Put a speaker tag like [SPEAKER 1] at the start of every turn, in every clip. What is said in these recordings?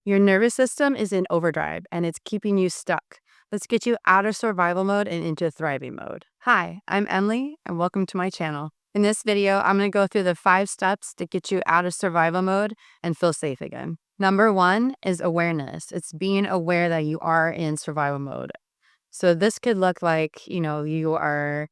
[SPEAKER 1] Your nervous system is in overdrive and it's keeping you stuck. Let's get you out of survival mode and into thriving mode. Hi, I'm Emily and welcome to my channel. In this video, I'm going to go through the 5 steps to get you out of survival mode and feel safe again. Number 1 is awareness. It's being aware that you are in survival mode. So this could look like, you are,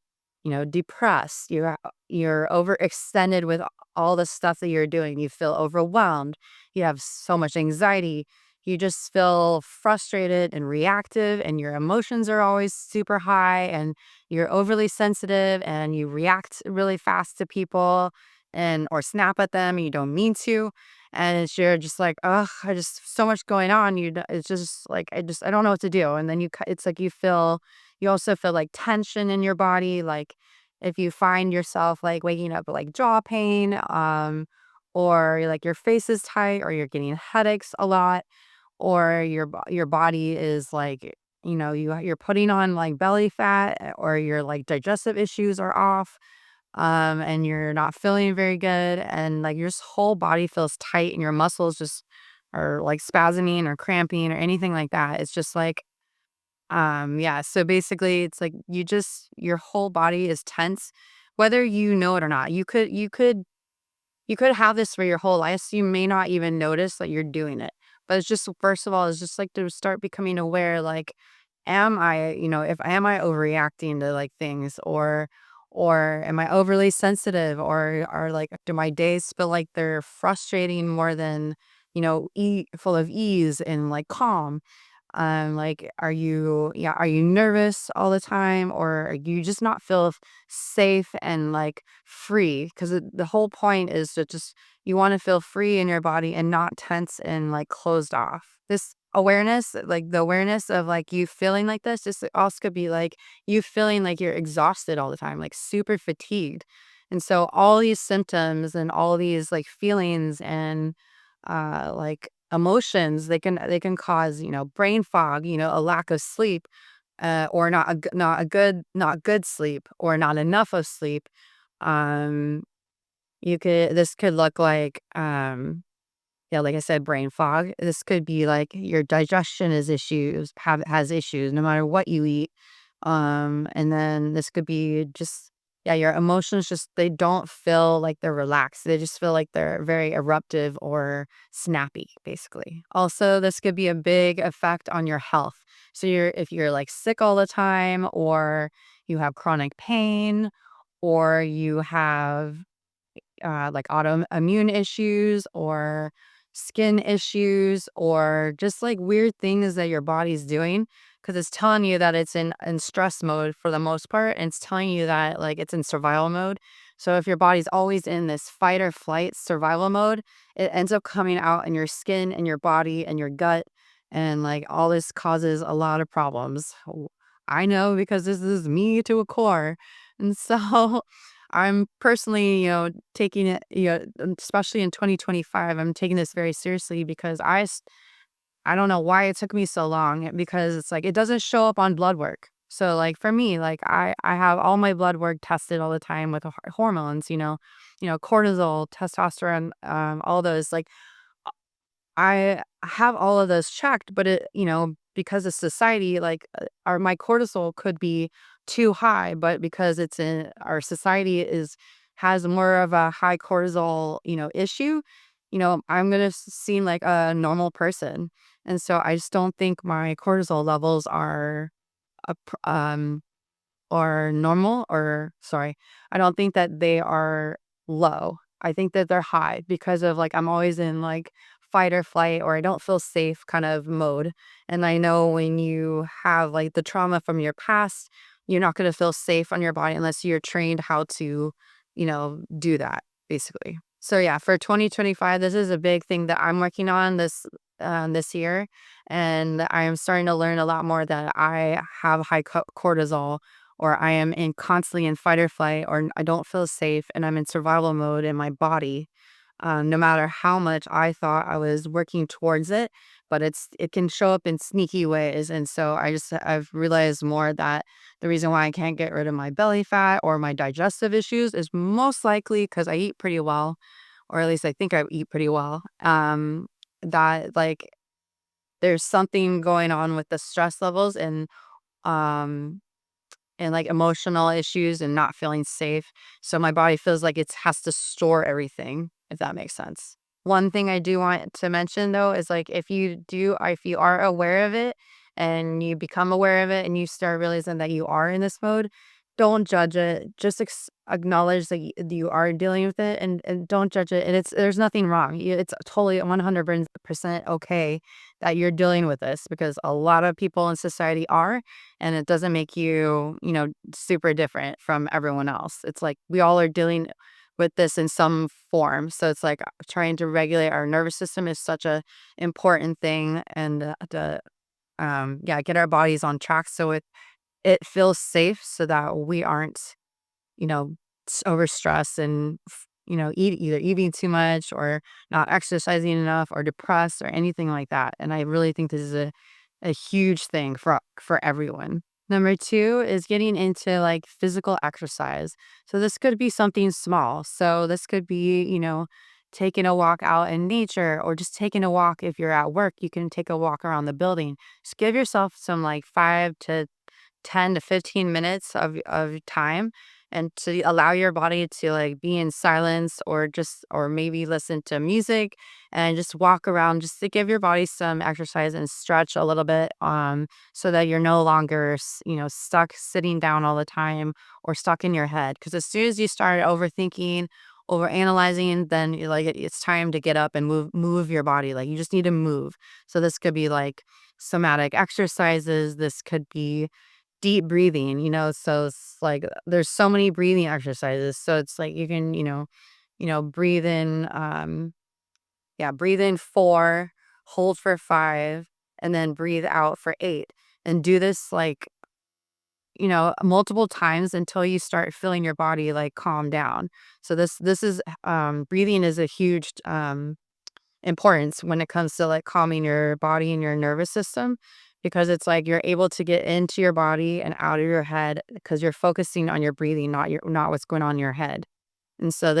[SPEAKER 1] depressed. You're overextended with all the stuff that you're doing. You feel overwhelmed. You have so much anxiety. You just feel frustrated and reactive, and your emotions are always super high, and you're overly sensitive, and you react really fast to people and or snap at them, and you don't mean to. And you're just like, ugh, I just so much going on. It's just like I don't know what to do. And then it's like you also feel like tension in your body. Like if you find yourself like waking up with like jaw pain, or like your face is tight, or you're getting headaches a lot, or your body is like, you're putting on like belly fat, or your like digestive issues are off, and you're not feeling very good, and like your whole body feels tight and your muscles just are like spasming or cramping or anything like that. It's just like, yeah. So basically, it's like your whole body is tense, whether you know it or not. You could have this for your whole life, so you may not even notice that you're doing it. But it's just, first of all, it's just like to start becoming aware, like, if am I overreacting to like things, or am I overly sensitive, or like do my days feel like they're frustrating more than, full of ease and like calm? Like, are you nervous all the time, or you just not feel safe and like free? Because the whole point is to just, you want to feel free in your body and not tense and like closed off. This awareness, like the awareness of like you feeling like this also could be like you feeling like you're exhausted all the time, like super fatigued. And so all these symptoms and all these like feelings and like emotions, they can cause, brain fog, a lack of sleep, or not good sleep, or not enough of sleep. um this could look like, yeah, like I said, brain fog. This could be like your digestion has issues no matter what you eat. And then this could be just, yeah, your emotions just, they don't feel like they're relaxed. They just feel like they're very eruptive or snappy, basically. Also, this could be a big effect on your health. So if you're like sick all the time, or you have chronic pain, or you have like autoimmune issues, or skin issues, or just like weird things that your body's doing, because it's telling you that it's in stress mode for the most part, and it's telling you that like it's in survival mode. So if your body's always in this fight or flight survival mode, it ends up coming out in your skin and your body and your gut, and like all this causes a lot of problems. I know, because this is me to a core. And so I'm personally, taking it, especially in 2025, I'm taking this very seriously, because I don't know why it took me so long, because it's like it doesn't show up on blood work. So like for me, like I have all my blood work tested all the time with hormones, cortisol, testosterone, all those. Like I have all of those checked, but because of society, like, my cortisol could be too high, but because it's in our society has more of a high cortisol, issue, I'm gonna seem like a normal person. And so I just don't think my cortisol levels a pr- um or normal, or sorry, I don't think that they are low. I think that they're high, because of like I'm always in like fight or flight, or I don't feel safe kind of mode. And I know when you have like the trauma from your past, you're not going to feel safe on your body unless you're trained how to, do that, basically. So yeah, for 2025, this is a big thing that I'm working on this year, and I am starting to learn a lot more that I have high cortisol, or I am constantly in fight or flight, or I don't feel safe and I'm in survival mode in my body, no matter how much I thought I was working towards it. But it can show up in sneaky ways. And so I've realized more that the reason why I can't get rid of my belly fat or my digestive issues is most likely because I eat pretty well, or at least I think I eat pretty well. That like there's something going on with the stress levels um and like emotional issues and not feeling safe. So my body feels like it has to store everything, if that makes sense. One thing I do want to mention though is like if you are aware of it and you become aware of it and you start realizing that you are in this mode, don't judge it. Just acknowledge that you are dealing with it and don't judge it. And there's nothing wrong. It's totally 100% okay that you're dealing with this because a lot of people in society are, and it doesn't make you, super different from everyone else. It's like we all are dealing with this in some form. So it's like trying to regulate our nervous system is such a important thing, and to get our bodies on track so it feels safe, so that we aren't, you know, overstressed and either eating too much or not exercising enough or depressed or anything like that. And I really think this is a huge thing for everyone. Number two is getting into like physical exercise. So this could be something small. So this could be, taking a walk out in nature or just taking a walk. If you're at work, you can take a walk around the building. Just give yourself some like 5 to 10 to 15 minutes of time, and to allow your body to like be in silence or maybe listen to music and just walk around, just to give your body some exercise and stretch a little bit, so that you're no longer stuck sitting down all the time or stuck in your head, because as soon as you start overthinking, over analyzing, then it's time to get up and move your body. Like, you just need to move. So this could be like somatic exercises. This could be deep breathing, so it's like there's so many breathing exercises. So it's like you can, breathe in, breathe in 4, hold for 5, and then breathe out for 8. And do this like, multiple times until you start feeling your body like calm down. So this is breathing is a huge importance when it comes to like calming your body and your nervous system, because it's like you're able to get into your body and out of your head because you're focusing on your breathing, not what's going on in your head. And so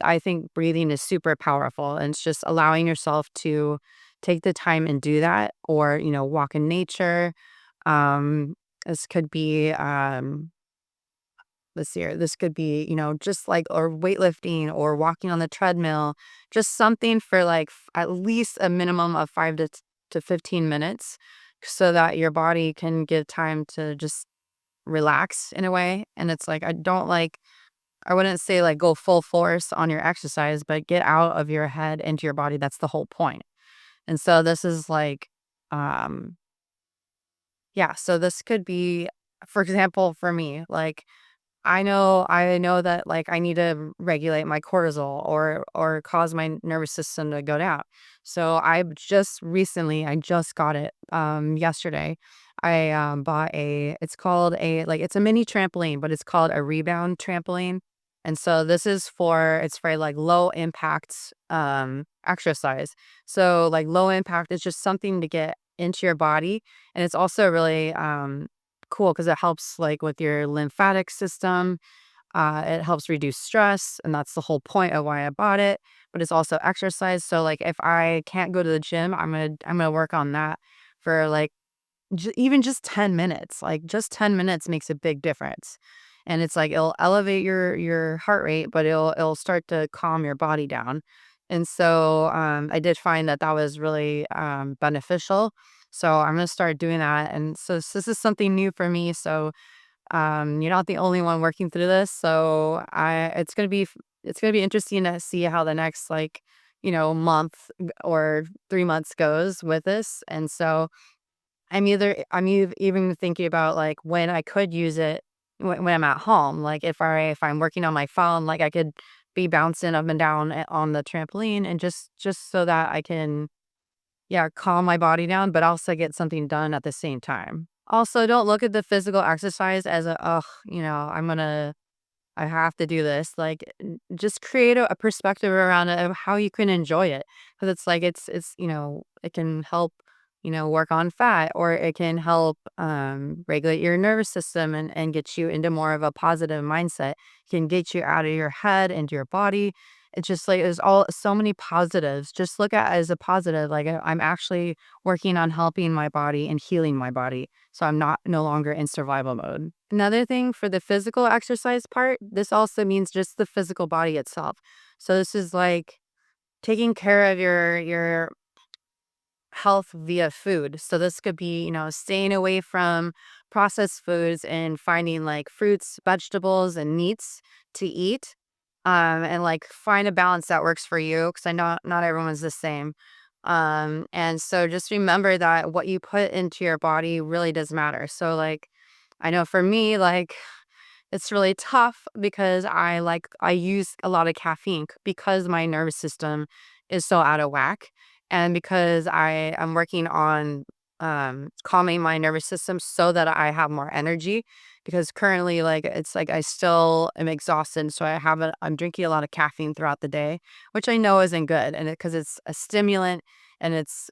[SPEAKER 1] I think breathing is super powerful, and it's just allowing yourself to take the time and do that, or walk in nature. um this could be this year. This could be, just like, or weightlifting or walking on the treadmill, just something for like at least a minimum of 5 to 15 minutes, so that your body can give time to just relax in a way. And it's like, I wouldn't say like go full force on your exercise, but get out of your head into your body. That's the whole point. And so this is like, um, yeah, so this could be, for example, for me, like, I know that, like, I need to regulate my cortisol or cause my nervous system to go down. So I just got it, yesterday. I, bought it's called it's a mini trampoline, but it's called a rebound trampoline. And so it's for, like, low impact, exercise. So, like, low impact is just something to get into your body, and it's also really, cool because it helps like with your lymphatic system. It helps reduce stress, and that's the whole point of why I bought it. But it's also exercise. So like if I can't go to the gym, I'm gonna work on that for like even just 10 minutes. Like just 10 minutes makes a big difference. And it's like it'll elevate your heart rate, but it'll start to calm your body down. And so I did find that was really beneficial. So I'm gonna start doing that. And so this is something new for me. So you're not the only one working through this. So it's gonna be interesting to see how the next like month or 3 months goes with this. And so even thinking about like when I could use it when I'm at home. Like if I'm working on my phone, like I could be bouncing up and down on the trampoline, and just so that I can, yeah, calm my body down, but also get something done at the same time. Also, don't look at the physical exercise as ugh, I have to do this. Like, just create a perspective around it of how you can enjoy it. Because it's like, it can help, work on fat, or it can help regulate your nervous system and get you into more of a positive mindset. It can get you out of your head, into your body. It's just like there's all so many positives. Just look at it as a positive. Like I'm actually working on helping my body and healing my body. So I'm not no longer in survival mode. Another thing for the physical exercise part, this also means just the physical body itself. So this is like taking care of your health via food. So this could be, staying away from processed foods and finding like fruits, vegetables, and meats to eat. And like find a balance that works for you because I know not everyone's the same. And so just remember that what you put into your body really does matter. So like I know for me, like it's really tough because I use a lot of caffeine because my nervous system is so out of whack, and because I am working on calming my nervous system so that I have more energy, because currently like it's like I still am exhausted, so I'm drinking a lot of caffeine throughout the day, which I know isn't good, and because it's a stimulant, and it's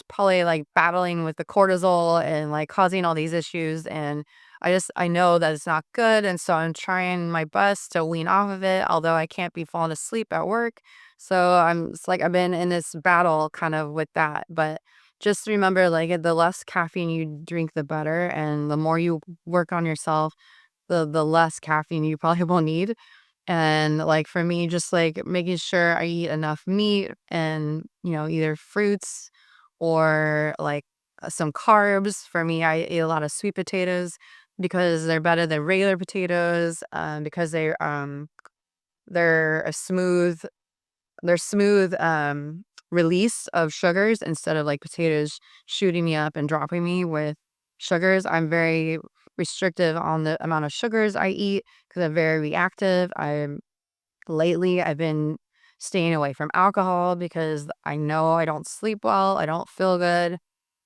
[SPEAKER 1] probably like battling with the cortisol and like causing all these issues, and I know that it's not good, and so I'm trying my best to wean off of it, although I can't be falling asleep at work. So it's like I've been in this battle kind of with that. But just remember, like the less caffeine you drink, the better, and the more you work on yourself, the less caffeine you probably will need. And like for me, just like making sure I eat enough meat and, either fruits or like some carbs. For me, I eat a lot of sweet potatoes because they're better than regular potatoes, because they're a smooth release of sugars instead of like potatoes shooting me up and dropping me with sugars. I'm very restrictive on the amount of sugars I eat because I'm very reactive. I've been staying away from alcohol because I know I don't sleep well. I don't feel good.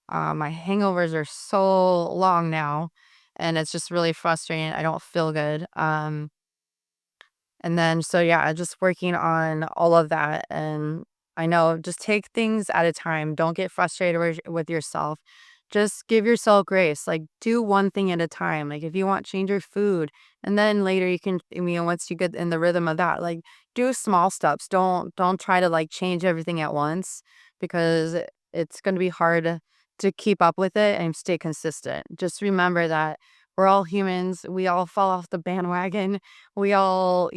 [SPEAKER 1] My hangovers are so long now, and it's just really frustrating. I don't feel good. And then, so yeah, just working on all of that. And I know just take things at a time. Don't get frustrated with yourself. Just give yourself grace. Like, do one thing at a time. Like, if you want, change your food. And then later you can, once you get in the rhythm of that, like, do small steps. Don't try to like change everything at once because it's going to be hard to keep up with it and stay consistent. Just remember that we're all humans. We all fall off the bandwagon. We all,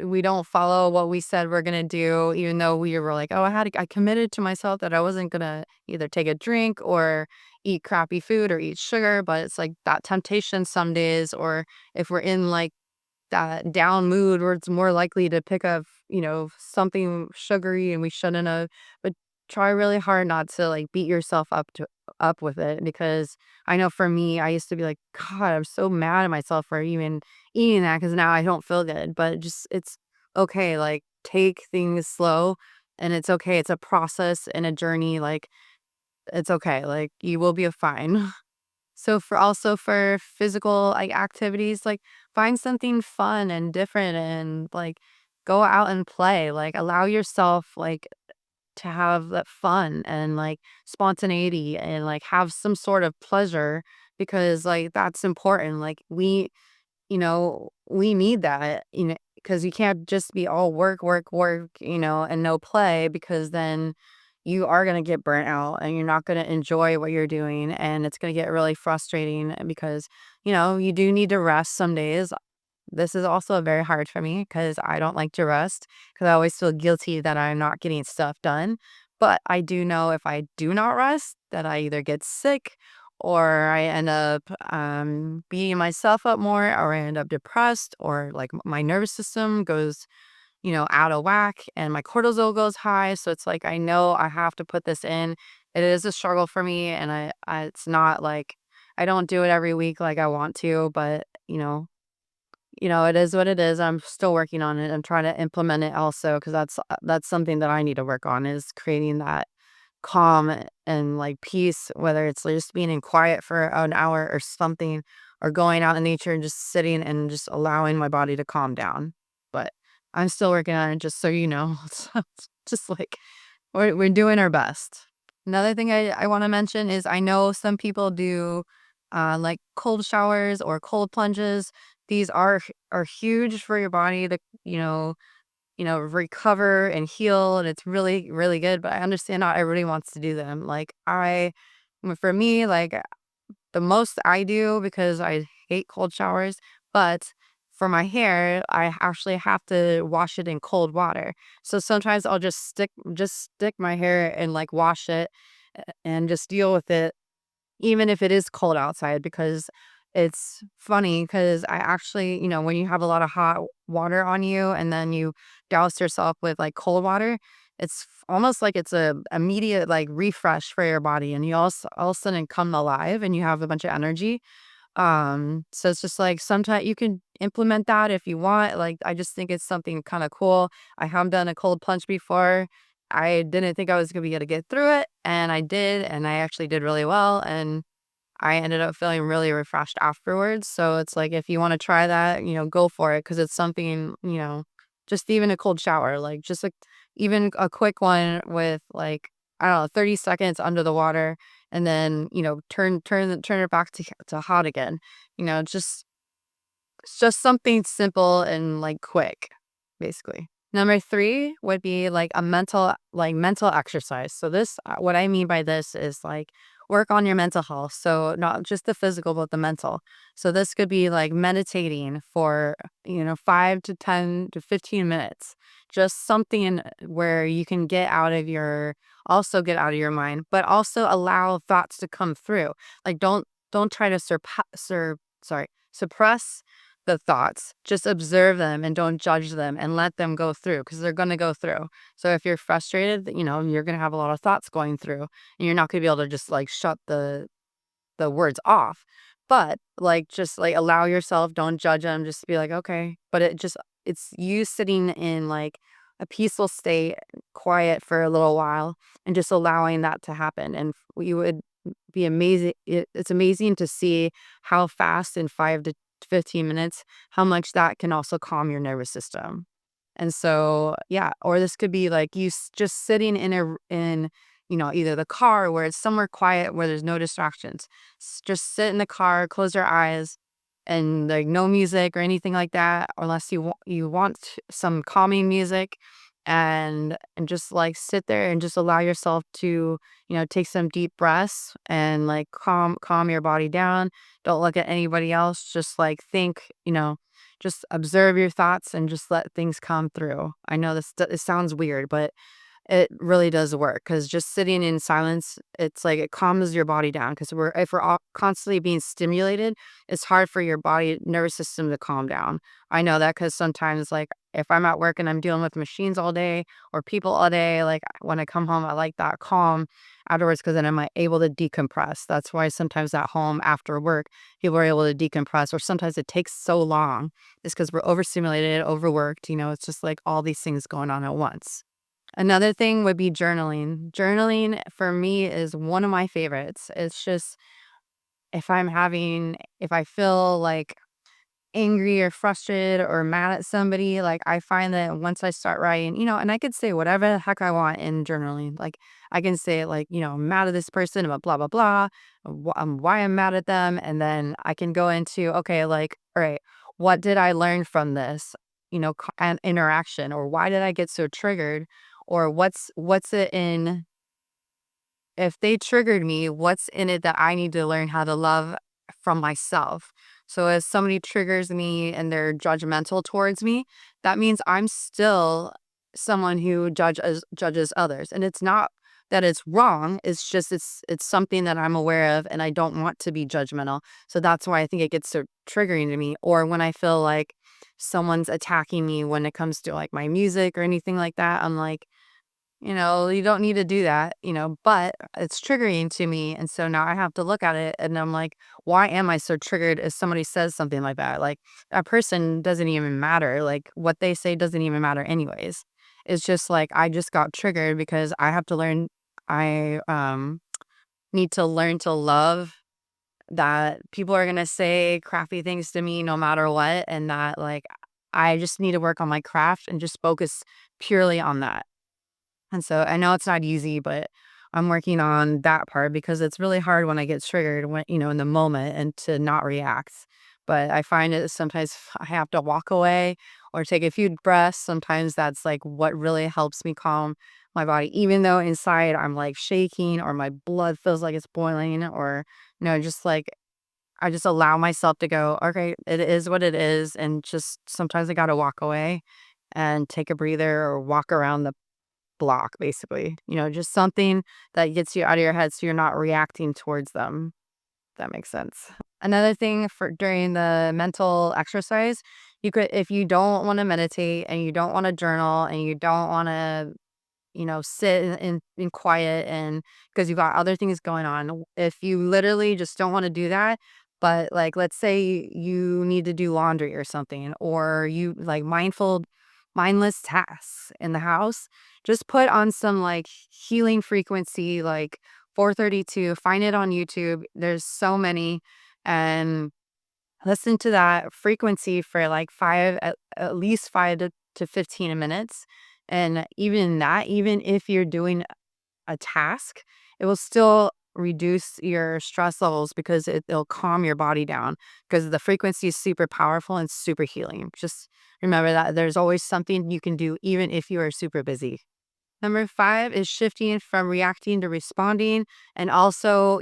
[SPEAKER 1] we don't follow what we said we're gonna do, even though we were like, oh, I committed to myself that I wasn't gonna either take a drink or eat crappy food or eat sugar. But it's like that temptation some days, or if we're in like that down mood where it's more likely to pick up, something sugary and we shouldn't have. But try really hard not to like beat yourself up with it, because I know for me, I used to be like, God, I'm so mad at myself for even eating that because now I don't feel good. But just it's okay. Like take things slow, and it's okay. It's a process and a journey. Like it's okay. Like you will be fine. So for physical like activities, like find something fun and different, and like go out and play. Like allow yourself like to have that fun and like spontaneity and like have some sort of pleasure, because like that's important. Like we need that, because you can't just be all work, work, work, and no play, because then you are going to get burnt out and you're not going to enjoy what you're doing. And it's going to get really frustrating because, you do need to rest some days. This is also very hard for me because I don't like to rest because I always feel guilty that I'm not getting stuff done. But I do know if I do not rest, that I either get sick or I end up beating myself up more, or I end up depressed, or like my nervous system goes, out of whack and my cortisol goes high. So it's like I know I have to put this in. It is a struggle for me, and it's not like I don't do it every week like I want to, but it is what it is. I'm still working on it. I'm trying to implement it also, because that's something that I need to work on, is creating that calm and like peace, whether it's like just being in quiet for an hour or something, or going out in nature and just sitting and just allowing my body to calm down. But I'm still working on it, just so you know. So it's just like we're doing our best. Another thing I want to mention is I know some people do like cold showers or cold plunges. These are huge for your body to, recover and heal. And it's really, really good. But I understand not everybody wants to do them. For me, the most I do, because I hate cold showers, but for my hair, I actually have to wash it in cold water. So sometimes I'll just stick my hair and wash it and just deal with it even if it is cold outside, because it's funny because I actually, when you have a lot of hot water on you and then you douse yourself with cold water, almost like it's a immediate refresh for your body, and you all of a sudden come alive and you have a bunch of energy. So it's just sometimes you can implement that if you want. I just think it's something kind of cool. I have done a cold plunge before. I didn't think I was gonna be able to get through it, and I did, and I actually did really well, and I ended up feeling really refreshed afterwards. So it's if you want to try that, go for it, because it's something, just even a cold shower, just even a quick one with I don't know, 30 seconds under the water, and then, turn it back to hot again. It's just something simple and quick, basically. Number three would be a mental exercise. So what I mean by this is work on your mental health. So not just the physical, but the mental. So this could be meditating for, 5 to 10 to 15 minutes. Just something where you can also get out of your mind, but also allow thoughts to come through. Don't try to suppress the thoughts. Just observe them and don't judge them, and let them go through, because they're going to go through. So if you're frustrated, you're going to have a lot of thoughts going through, and you're not going to be able to just shut the words off. But just allow yourself, don't judge them, just be okay. But it's you sitting in a peaceful state, quiet for a little while, and just allowing that to happen. And you would be amazing. It's amazing to see how fast, in 5 to 15 minutes, how much that can also calm your nervous system. And so, yeah, or this could be just sitting in either the car, where it's somewhere quiet where there's no distractions. Just sit in the car, close your eyes, and no music or anything like that, unless you want some calming music, and just sit there and just allow yourself to take some deep breaths, and calm your body down. Don't look at anybody else. Just think, just observe your thoughts and just let things come through. I know it sounds weird, but it really does work, because just sitting in silence, it's it calms your body down, because if we're all constantly being stimulated, it's hard for your body nervous system to calm down. I know that, because sometimes if I'm at work and I'm dealing with machines all day or people all day, when I come home, I like that calm afterwards, because then I'm able to decompress. That's why sometimes at home after work, people are able to decompress, or sometimes it takes so long. It's because we're overstimulated, overworked. It's just all these things going on at once. Another thing would be journaling. Journaling for me is one of my favorites. It's just, if I feel angry or frustrated or mad at somebody, I find that once I start writing, and I could say whatever the heck I want in journaling. I can say I'm mad at this person about blah, blah, blah, why I'm mad at them. And then I can go into, okay, all right, what did I learn from this, an interaction, or why did I get so triggered? Or what's it in, if they triggered me, what's in it that I need to learn how to love from myself? So if somebody triggers me and they're judgmental towards me, that means I'm still someone who judges others. And it's not that it's wrong. It's just it's something that I'm aware of, and I don't want to be judgmental. So that's why I think it gets so triggering to me. Or when I feel like someone's attacking me when it comes to my music or anything like that, I'm you don't need to do that, but it's triggering to me. And so now I have to look at it, and I'm why am I so triggered if somebody says something like that? That person doesn't even matter. What they say doesn't even matter anyways. It's just I just got triggered because I need to learn to love that people are going to say crappy things to me no matter what. And that I just need to work on my craft and just focus purely on that. And so I know it's not easy, but I'm working on that part, because it's really hard when I get triggered in the moment, and to not react. But I find it sometimes I have to walk away or take a few breaths. Sometimes that's like what really helps me calm my body, even though inside I'm like shaking or my blood feels like it's boiling, or just like I just allow myself to go, okay, it is what it is. And just sometimes I got to walk away and take a breather or walk around the block, basically, just something that gets you out of your head so you're not reacting towards them. That makes sense. Another thing for during the mental exercise, you could, if you don't want to meditate and you don't want to journal and you don't want to sit in quiet, and because you've got other things going on. If you literally just don't want to do that, but like let's say you need to do laundry or something, or you like mindless tasks in the house, just put on some like healing frequency, like 432, find it on YouTube. There's so many, and listen to that frequency for like at least 5 to 15 minutes. And even that, even if you're doing a task, it will still reduce your stress levels because it'll calm your body down because the frequency is super powerful and super healing. Just remember that there's always something you can do, even if you are super busy. Number 5 is shifting from reacting to responding, and also,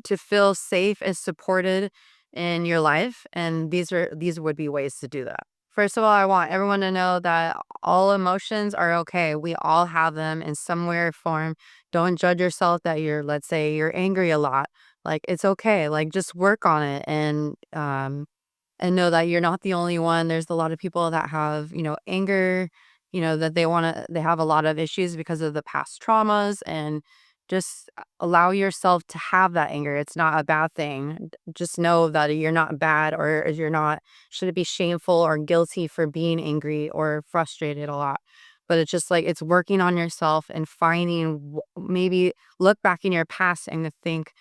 [SPEAKER 1] to feel safe and supported in your life. And these would be ways to do that. First of all, I want everyone to know that all emotions are okay. We all have them in some way or form. Don't judge yourself that let's say you're angry a lot. Like it's okay. Like just work on it, and know that you're not the only one. There's a lot of people that have, anger, that they have a lot of issues because of the past traumas, and just allow yourself to have that anger. It's not a bad thing. Just know that you're not bad, or you're not, shouldn't be shameful or guilty for being angry or frustrated a lot. But it's just like, it's working on yourself and finding, maybe look back in your past and to think,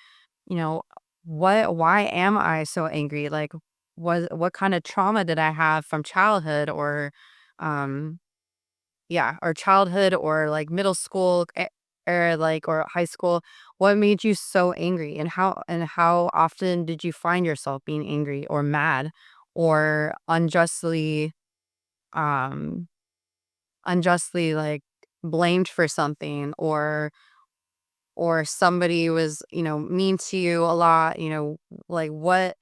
[SPEAKER 1] you know, why am I so angry? Like, what kind of trauma did I have from childhood, or, um, yeah, or childhood, or like middle school, era, like, or high school? What made you so angry, and how often did you find yourself being angry or mad, or um, unjustly like blamed for something, or somebody was, mean to you a lot, like why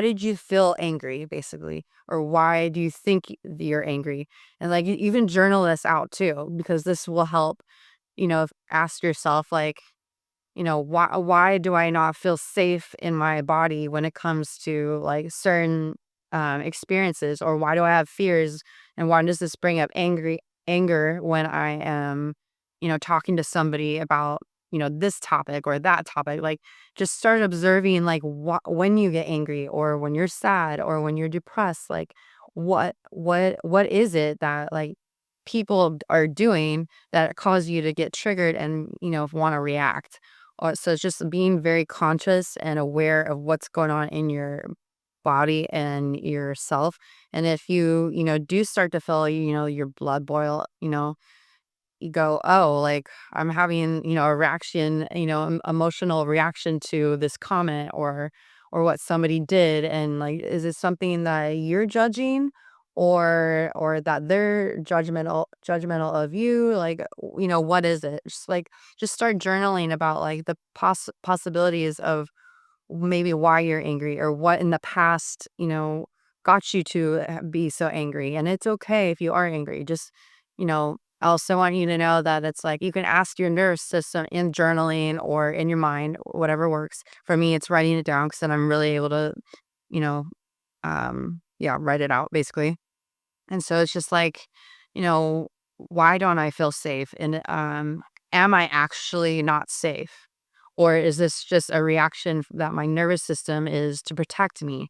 [SPEAKER 1] did you feel angry, basically, or why do you think you're angry? And like even journal this out too, because this will help, ask yourself like, why do I not feel safe in my body when it comes to like certain experiences, or why do I have fears, and why does this bring up anger when I am, talking to somebody about, this topic or that topic. Like just start observing like when you get angry, or when you're sad, or when you're depressed, like what is it that like people are doing that cause you to get triggered and want to react. Or so it's just being very conscious and aware of what's going on in your body and yourself. And if you, do start to feel, your blood boil, you go, oh, like I'm having, a reaction, emotional reaction to this comment, or what somebody did. And like, is it something that you're judging, or that they're judgmental of you? Like, what is it? Just start journaling about like the possibilities of maybe why you're angry, or what in the past, got you to be so angry. And it's okay if you are angry. Just, I also want you to know that it's like you can ask your nervous system in journaling or in your mind, whatever works. For me, it's writing it down because then I'm really able to, you know, yeah, write it out basically. And so it's just like, you know, why don't I feel safe? And am I actually not safe? Or is this just a reaction that my nervous system is to protect me?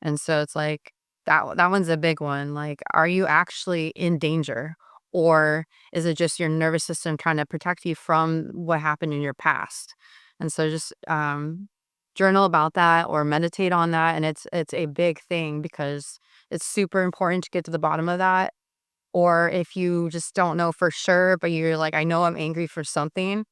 [SPEAKER 1] And so it's like that one's a big one. Like, are you actually in danger? Or is it just your nervous system trying to protect you from what happened in your past? And so just journal about that or meditate on that. And it's a big thing because it's super important to get to the bottom of that. Or if you just don't know for sure, but you're like, I know I'm angry for something,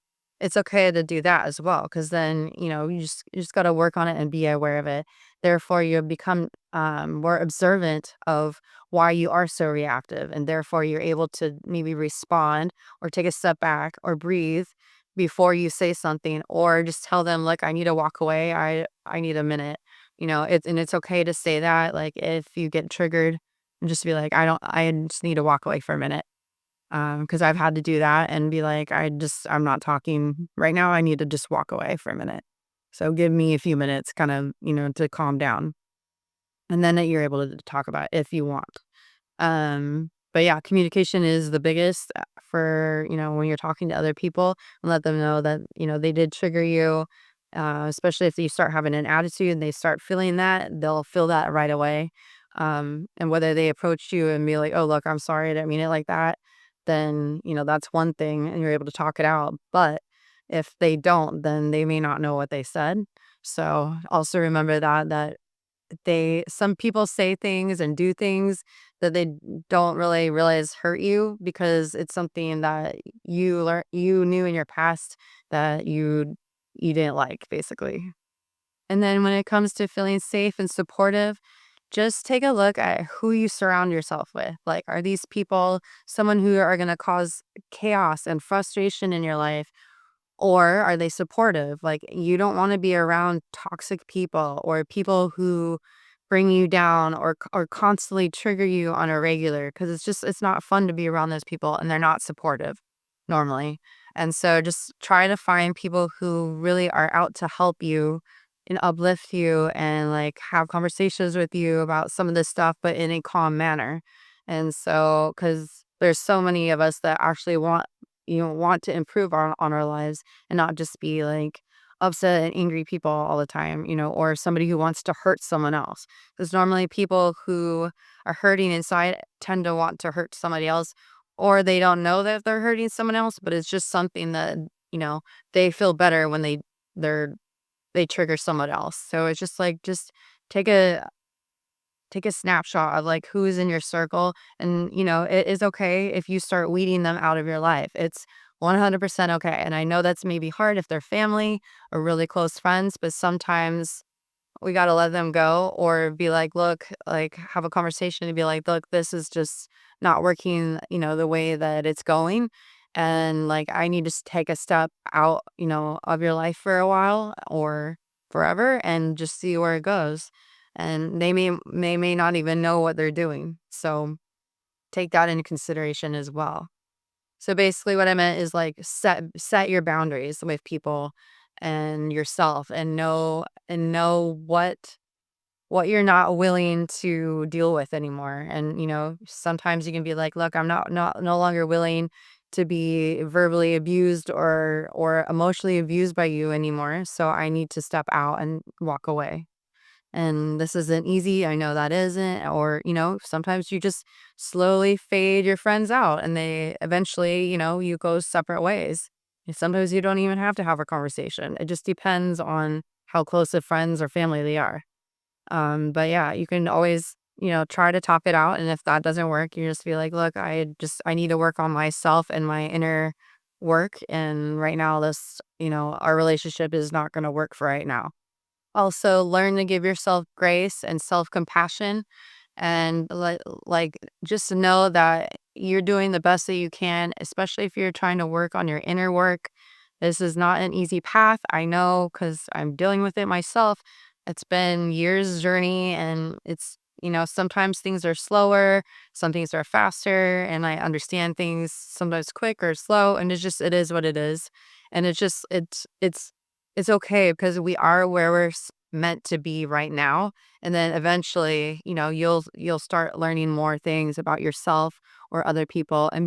[SPEAKER 1] it's okay to do that as well, because then, you just got to work on it and be aware of it. Therefore, you become more observant of why you are so reactive, and therefore you're able to maybe respond or take a step back or breathe before you say something, or just tell them, look, I need to walk away. I need a minute. It's okay to say that. Like if you get triggered, and just be like, I just need to walk away for a minute. Because I've had to do that and be like, I'm not talking right now. I need to just walk away for a minute. So give me a few minutes kind of, to calm down. And then you're able to talk about it if you want. But yeah, communication is the biggest for, when you're talking to other people, and let them know that, they did trigger you. Especially if you start having an attitude and they start feeling that, they'll feel that right away. And whether they approach you and be like, oh, look, I'm sorry, I didn't mean it like that, then, that's one thing and you're able to talk it out. But if they don't, then they may not know what they said. So also remember that some people say things and do things that they don't really realize hurt you, because it's something that you knew in your past that you didn't like, basically. And then when it comes to feeling safe and supportive, just take a look at who you surround yourself with. Like, are these people someone who are going to cause chaos and frustration in your life? Or are they supportive? Like, you don't want to be around toxic people or people who bring you down or constantly trigger you on a regular, because it's not fun to be around those people, and they're not supportive normally. And so just try to find people who really are out to help you and uplift you and like have conversations with you about some of this stuff, but in a calm manner. And so, because there's so many of us that actually want to improve on our lives, and not just be like upset and angry people all the time, or somebody who wants to hurt someone else. Because normally people who are hurting inside tend to want to hurt somebody else, or they don't know that they're hurting someone else, but it's just something that, you know, they feel better when they're they trigger someone else. So it's just like, just take a take a snapshot of like who is in your circle, and it is okay if you start weeding them out of your life. It's 100% okay. And I know that's maybe hard if they're family or really close friends, but sometimes we got to let them go, or be like, look, like have a conversation and be like, look, this is just not working, the way that it's going. And like, I need to take a step out, of your life for a while or forever, and just see where it goes. And they may not even know what they're doing. So take that into consideration as well. So basically what I meant is like, set your boundaries with people and yourself, and know what you're not willing to deal with anymore. And sometimes you can be like, look, I'm not no longer willing to be verbally abused or emotionally abused by you anymore. So I need to step out and walk away. And this isn't easy. I know that isn't. Or, sometimes you just slowly fade your friends out, and they eventually, you go separate ways. And sometimes you don't even have to have a conversation. It just depends on how close of friends or family they are. But yeah, you can always, try to talk it out. And if that doesn't work, you just be like, look, I need to work on myself and my inner work. And right now, our relationship is not going to work for right now. Also, learn to give yourself grace and self-compassion, and like just know that you're doing the best that you can, especially if you're trying to work on your inner work. This is not an easy path. I know, because I'm dealing with it myself. It's been years journey, and sometimes things are slower, some things are faster, and I understand things sometimes quick or slow, and it is what it is. And it's okay, because we are where we're meant to be right now. And then eventually, you'll start learning more things about yourself or other people, and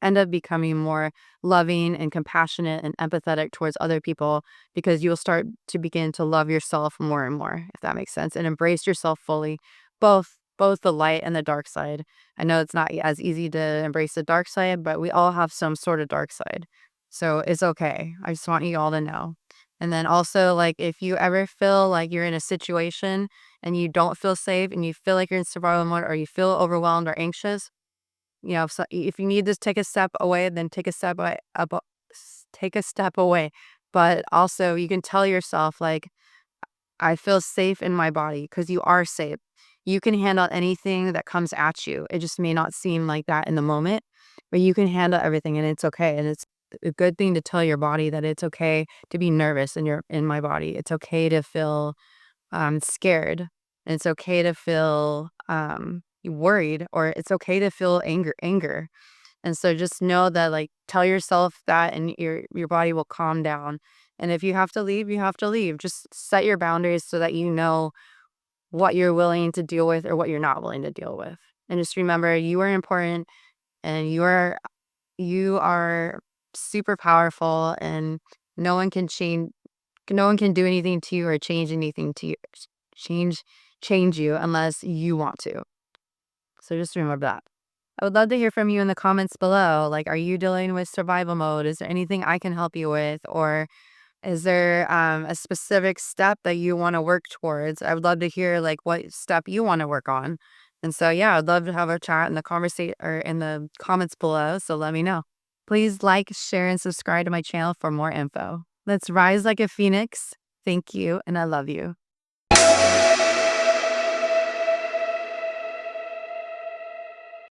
[SPEAKER 1] end up becoming more loving and compassionate and empathetic towards other people, because you'll start to begin to love yourself more and more, if that makes sense, and embrace yourself fully, both the light and the dark side. I know it's not as easy to embrace the dark side, but we all have some sort of dark side. So it's okay. I just want you all to know. And then also, like, if you ever feel like you're in a situation and you don't feel safe, and you feel like you're in survival mode, or you feel overwhelmed or anxious, if you need to take a step away, then take a take a step away. But also, you can tell yourself, like, I feel safe in my body because you are safe. You can handle anything that comes at you. It just may not seem like that in the moment, but you can handle everything and it's okay. And it's a good thing to tell your body that it's okay to be nervous in my body. It's okay to feel scared. And it's okay to feel worried, or it's okay to feel anger. And so just know that, like, tell yourself that and your body will calm down. And if you have to leave, you have to leave. Just set your boundaries so that you know what you're willing to deal with or what you're not willing to deal with. And just remember, you are important and you are super powerful, and no one can change no one can do anything to you or change anything to you. Change change you unless you want to. So just remember that. I would love to hear from you in the comments below. Like, are you dealing with survival mode? Is there anything I can help you with? Or is there a specific step that you want to work towards? I would love to hear like what step you want to work on. And so, yeah, I'd love to have a chat in the conversation or in the comments below. So let me know. Please like, share, and subscribe to my channel for more info. Let's rise like a phoenix. Thank you, and I love you.